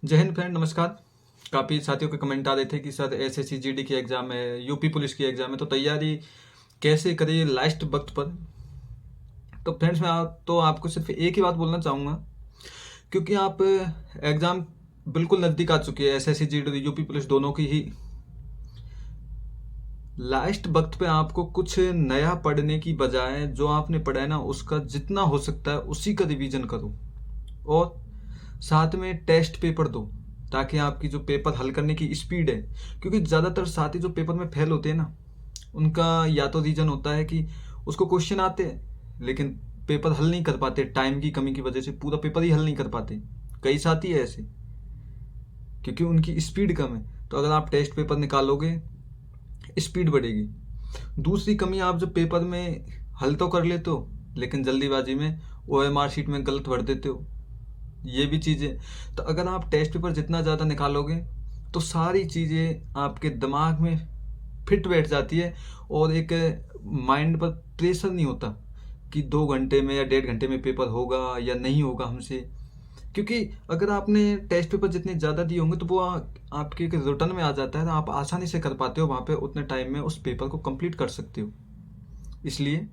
जय हिंद फ्रेंड, नमस्कार। काफ़ी साथियों के कमेंट आ रहे थे कि सर एसएससी जीडी की एग्ज़ाम है, यूपी पुलिस की एग्ज़ाम है, तो तैयारी कैसे करें लास्ट वक्त पर। तो फ्रेंड्स मैं तो आपको सिर्फ एक ही बात बोलना चाहूँगा, क्योंकि आप एग्ज़ाम बिल्कुल नज़दीक आ चुकी है, एसएससी जीडी यूपी पुलिस दोनों की ही। लास्ट वक्त पे आपको कुछ नया पढ़ने की बजाय जो आपने पढ़ा है ना, उसका जितना हो सकता है उसी का रिवीजन करो और साथ में टेस्ट पेपर दो, ताकि आपकी जो पेपर हल करने की स्पीड है, क्योंकि ज़्यादातर साथी जो पेपर में फेल होते हैं ना, उनका या तो रीज़न होता है कि उसको क्वेश्चन आते हैं लेकिन पेपर हल नहीं कर पाते, टाइम की कमी की वजह से पूरा पेपर ही हल नहीं कर पाते। कई साथी है ऐसे, क्योंकि उनकी स्पीड कम है। तो अगर आप टेस्ट पेपर निकालोगे, स्पीड बढ़ेगी। दूसरी कमी, आप जो पेपर में हल तो कर लेते हो लेकिन जल्दीबाजी में ओएमआर शीट में गलत भर देते हो, ये भी चीज़ें। तो अगर आप टेस्ट पेपर जितना ज़्यादा निकालोगे तो सारी चीज़ें आपके दिमाग में फिट बैठ जाती है और एक माइंड पर प्रेशर नहीं होता कि 2 घंटे में या 1.5 घंटे में पेपर होगा या नहीं होगा हमसे। क्योंकि अगर आपने टेस्ट पेपर जितने ज़्यादा दिए होंगे तो वो आपके एक रिटर्न में आ जाता है, तो आप आसानी से कर पाते हो वहाँ पे, उतने टाइम में उस पेपर को कंप्लीट कर सकते हो। इसलिए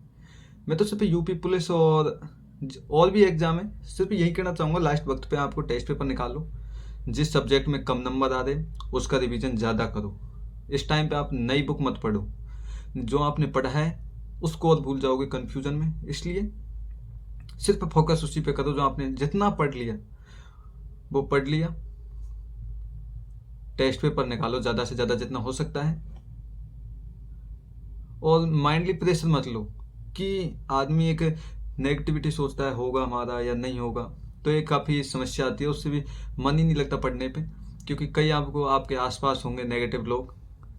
मैं तो सिर्फ यूपी पुलिस और भी एग्जाम है, सिर्फ यही कहना चाहूँगा, लास्ट वक्त पे आपको टेस्ट पेपर निकालो, जिस सब्जेक्ट में कम नंबर आ रहे उसका रिवीजन ज़्यादा करो। इस टाइम पे आप नई बुक मत पढ़ो, जो आपने पढ़ा है उसको और भूल जाओगे कन्फ्यूजन में। इसलिए सिर्फ फोकस उसी पे करो, जो आपने जितना पढ़ लिया वो पढ़ लिया। टेस्ट पेपर निकालो ज़्यादा से ज़्यादा जितना हो सकता है, और माइंडली प्रेशर मत लो कि आदमी एक नेगेटिविटी सोचता है होगा हमारा या नहीं होगा, तो ये काफ़ी समस्या आती है, उससे भी मन ही नहीं लगता पढ़ने पे। क्योंकि कई आपको आपके आसपास होंगे नेगेटिव लोग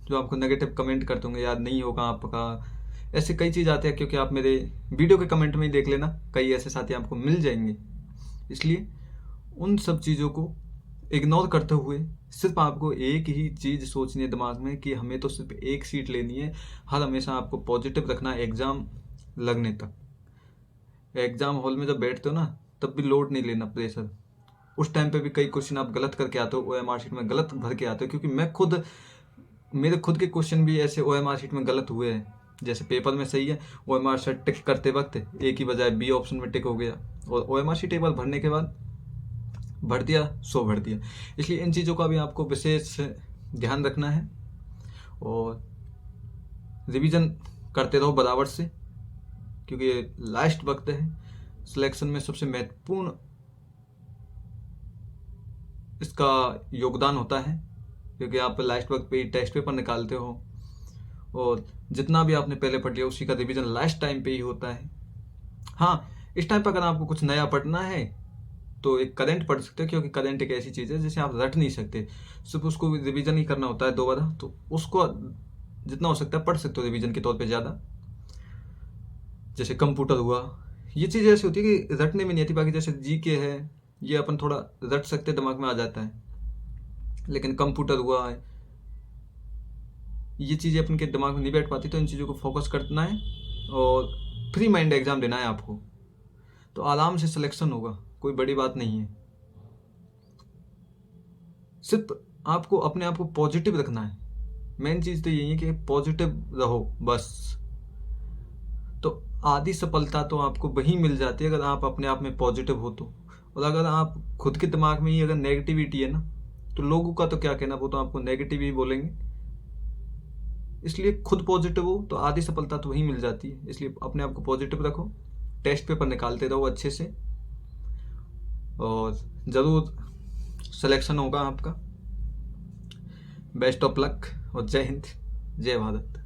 जो आपको नेगेटिव कमेंट करते होंगे, यार नहीं होगा आपका, ऐसे कई चीज़ आते हैं। क्योंकि आप मेरे वीडियो के कमेंट में ही देख लेना, कई ऐसे साथी आपको मिल जाएंगे। इसलिए उन सब चीज़ों को इग्नोर करते हुए सिर्फ आपको एक ही चीज़ सोचनी है दिमाग में कि हमें तो सिर्फ एक सीट लेनी है। हर हमेशा आपको पॉजिटिव रखना है एग्ज़ाम लगने तक। एग्ज़ाम हॉल में जब बैठते हो ना, तब भी लोड नहीं लेना, प्रेशर। उस टाइम पे भी कई क्वेश्चन आप गलत करके आते हो, ओएमआर शीट में गलत भर के आते हो। क्योंकि मेरे खुद के क्वेश्चन भी ऐसे ओएमआर शीट में गलत हुए हैं। जैसे पेपर में सही है, ओएमआर शीट टिक करते वक्त एक ही बजाय बी ऑप्शन में टिक हो गया, और ओएमआर शीट एक बार भरने के बाद भर दिया सो भर दिया। इसलिए इन चीज़ों का भी आपको विशेष ध्यान रखना है और रिवीजन करते रहो बराबर से, क्योंकि लास्ट वक्त है। सिलेक्शन में सबसे महत्वपूर्ण इसका योगदान होता है, क्योंकि आप लास्ट वक्त पे ही टेस्ट पेपर निकालते हो और जितना भी आपने पहले पढ़ लिया उसी का रिवीजन लास्ट टाइम पे ही होता है। हाँ, इस टाइम पर अगर आपको कुछ नया पढ़ना है तो एक करंट पढ़ सकते हो, क्योंकि करंट एक ऐसी चीज़ है जिसे आप रट नहीं सकते, सिर्फ उसको रिवीजन ही करना होता है दोबारा। तो उसको जितना हो सकता है पढ़ सकते हो रिवीजन के तौर पे ज़्यादा। जैसे कंप्यूटर हुआ, ये चीज़ ऐसी होती है कि रटने में नहीं आती। बाकी जैसे जीके है, ये अपन थोड़ा रट सकते, दिमाग में आ जाता है। लेकिन कंप्यूटर हुआ है, ये चीज़ें अपन के दिमाग में नहीं बैठ पाती, तो इन चीज़ों को फोकस करना है और फ्री माइंड एग्ज़ाम देना है आपको, तो आराम से सिलेक्शन होगा, कोई बड़ी बात नहीं है। सिर्फ आपको अपने आप को पॉजिटिव रखना है। मेन चीज़ तो यही है कि पॉजिटिव रहो बस। तो आधी सफलता तो आपको वहीं मिल जाती है अगर आप अपने आप में पॉजिटिव हो तो। और अगर आप खुद के दिमाग में ही अगर नेगेटिविटी है ना, तो लोगों का तो क्या कहना, वो तो आपको नेगेटिव ही बोलेंगे। इसलिए खुद पॉजिटिव हो तो आधी सफलता तो वहीं मिल जाती है। इसलिए अपने आप को पॉजिटिव रखो, टेस्ट पेपर निकालते रहो अच्छे से, और ज़रूर सिलेक्शन होगा आपका। बेस्ट ऑफ लक और जय हिंद, जय भारत।